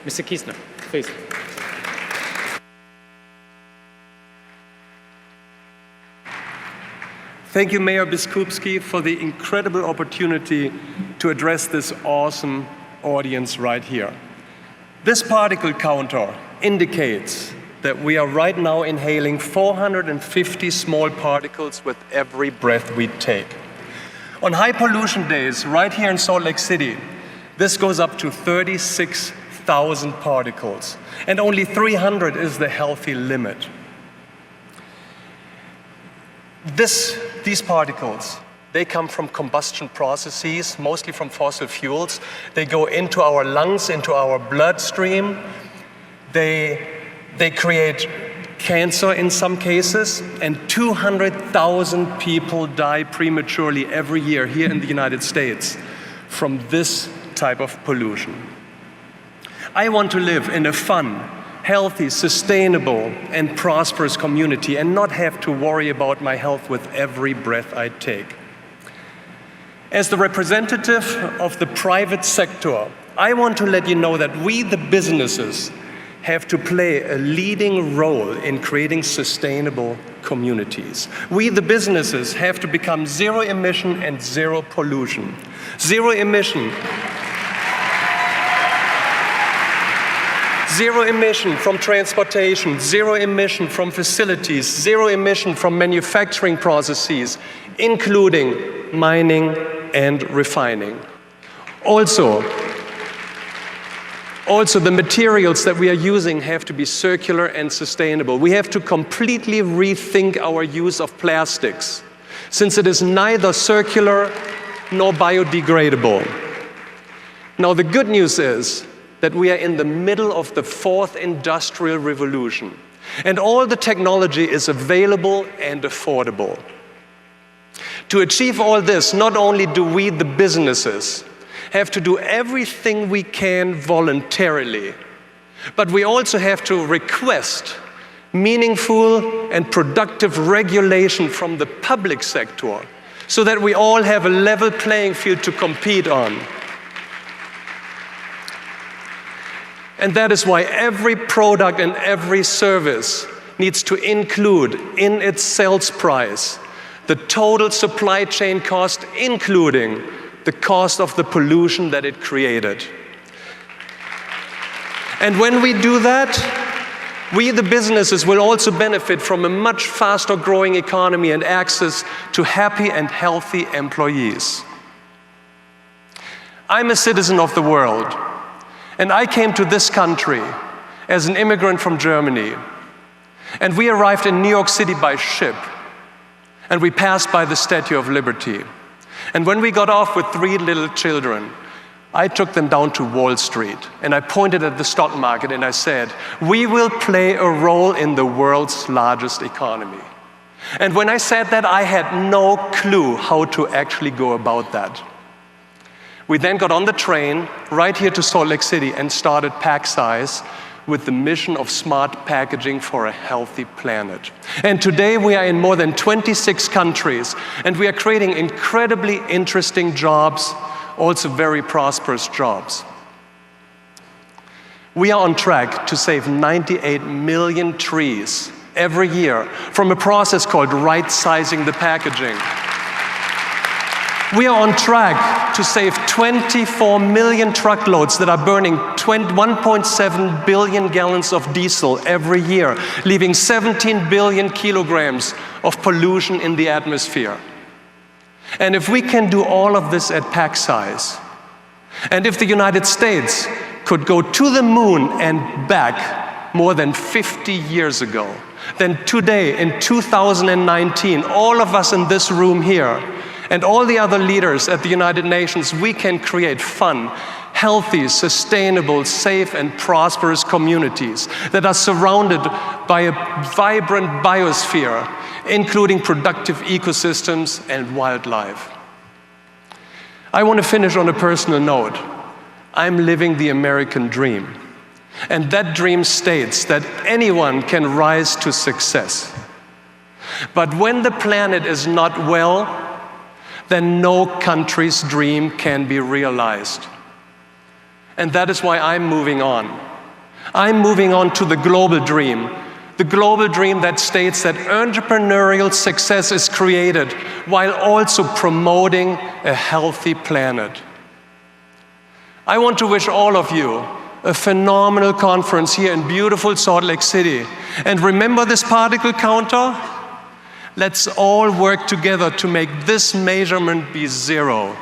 Mr. Kiessner, please. Thank you, Mayor Biskupski, for the incredible opportunity to address this awesome audience right here. This particle counter indicates that we are right now inhaling 450 small particles with every breath we take. On high pollution days, right here in Salt Lake City, this goes up to 36,000 particles, and only 300 is the healthy limit. These particles, they come from combustion processes, mostly from fossil fuels. They go into our lungs, into our bloodstream. They create cancer in some cases, and 200,000 people die prematurely every year here in the United States from this type of pollution. I want to live in a fun, healthy, sustainable, and prosperous community and not have to worry about my health with every breath I take. As the representative of the private sector, I want to let you know that we, the businesses, have to play a leading role in creating sustainable communities. We, the businesses, have to become zero emission and zero pollution. Zero emission from transportation, zero emission from facilities, zero emission from manufacturing processes, including mining and refining. Also, the materials that we are using have to be circular and sustainable. We have to completely rethink our use of plastics, since it is neither circular nor biodegradable. Now, the good news is that we are in the middle of the fourth industrial revolution, and all the technology is available and affordable. To achieve all this, not only do we, the businesses, have to do everything we can voluntarily, but we also have to request meaningful and productive regulation from the public sector so that we all have a level playing field to compete on. And that is why every product and every service needs to include in its sales price the total supply chain cost, including the cost of the pollution that it created. And when we do that, we, the businesses, will also benefit from a much faster growing economy and access to happy and healthy employees. I'm a citizen of the world, and I came to this country as an immigrant from Germany. And we arrived in New York City by ship, and we passed by the Statue of Liberty. And when we got off with 3 little children, I took them down to Wall Street, and I pointed at the stock market and I said, we will play a role in the world's largest economy. And when I said that, I had no clue how to actually go about that. We then got on the train right here to Salt Lake City and started PackSize with the mission of smart packaging for a healthy planet. And today we are in more than 26 countries, and we are creating incredibly interesting jobs, also very prosperous jobs. We are on track to save 98 million trees every year from a process called right-sizing the packaging. We are on track to save 24 million truckloads that are burning 1.7 billion gallons of diesel every year, leaving 17 billion kilograms of pollution in the atmosphere. And if we can do all of this at PackSize, and if the United States could go to the moon and back more than 50 years ago, then today, in 2019, all of us in this room here, and all the other leaders at the United Nations, we can create fun, healthy, sustainable, safe, and prosperous communities that are surrounded by a vibrant biosphere, including productive ecosystems and wildlife. I want to finish on a personal note. I'm living the American dream. And that dream states that anyone can rise to success. But when the planet is not well, then no country's dream can be realized. And that is why I'm moving on. I'm moving on to the global dream. The global dream that states that entrepreneurial success is created while also promoting a healthy planet. I want to wish all of you a phenomenal conference here in beautiful Salt Lake City. And remember this particle counter? Let's all work together to make this measurement be 0.